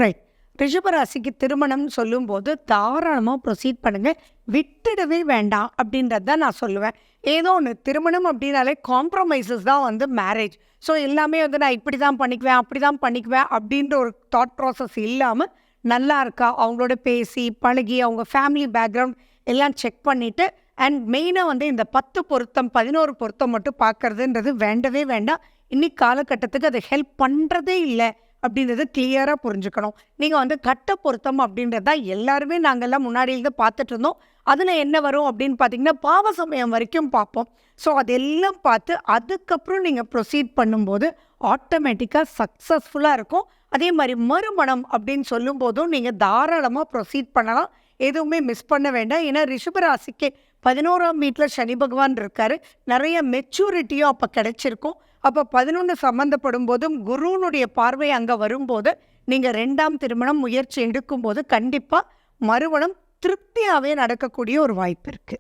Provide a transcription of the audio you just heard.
Right. ரிஷபராசிக்கு திருமணம்னு சொல்லும்போது தாராளமா ப்ரொசீட் பண்ணுங்க. விட்டுடவே வேண்டாம் அப்படின்றது தான் நான் சொல்லுவேன். ஏதோ ஒண்ணு திருமணம் அப்படின்னாலே காம்ப்ரமைசஸ் தான் வந்து மேரேஜ். ஸோ எல்லாமே வந்து நான் இப்படி தான் பண்ணிக்குவேன், அப்படி தான் பண்ணிக்குவேன் அப்படின்ற ஒரு தாட் ப்ராசஸ் இல்லாம, நல்லா இருக்கா அவங்களோட பேசி, பழகி, அவங்க ஃபேமிலி பேக்ரவுண்ட் எல்லாம் செக் பண்ணிட்டு அண்ட் மெயினா வந்து இந்த 10 பொருத்தம், 11 பொருத்தம் மட்டும் பார்க்கறதுன்றது வேண்டவே வேண்டாம். இன்னைக்கு காலகட்டத்துக்கு அது ஹெல்ப் பண்றதே இல்ல. அப்படின்றத கிளியரா புரிஞ்சுக்கணும். நீங்க வந்து கட்ட பொருத்தம் அப்படின்றது தான் எல்லாருமே நாங்கெல்லாம் முன்னாடி இருந்து பார்த்துட்டு இருந்தோம். அதுல என்ன வரும் அப்படின்னு பார்த்தீங்கன்னா, பாவ சமயம் வரைக்கும் பார்ப்போம். ஸோ அதெல்லாம் பார்த்து அதுக்கப்புறம் நீங்க ப்ரொசீட் பண்ணும்போது ஆட்டோமேட்டிக்கா சக்சஸ்ஃபுல்லா இருக்கும். அதே மாரி மறுமணம் அப்படின்னு சொல்லும்போதும் நீங்க தாராளமா ப்ரொசீட் பண்ணலாம். எதுவுமே மிஸ் பண்ண வேண்டாம். ஏன்னா ரிஷப ராசிக்கு 11ஆம் வீட்ல சனி பகவான் இருக்காரு. நெறைய மெச்சூரிட்டியும் அப்ப கிடைச்சிருக்கும். அப்ப 11 சம்மந்தப்படும் போதும் குருவினுடைய பார்வை அங்க வரும்போது, நீங்க 2ஆம் திருமணம் முயற்சி எடுக்கும்போது கண்டிப்பா மறுமணம் திருப்தியாவே நடக்கக்கூடிய ஒரு வாய்ப்பு இருக்கு.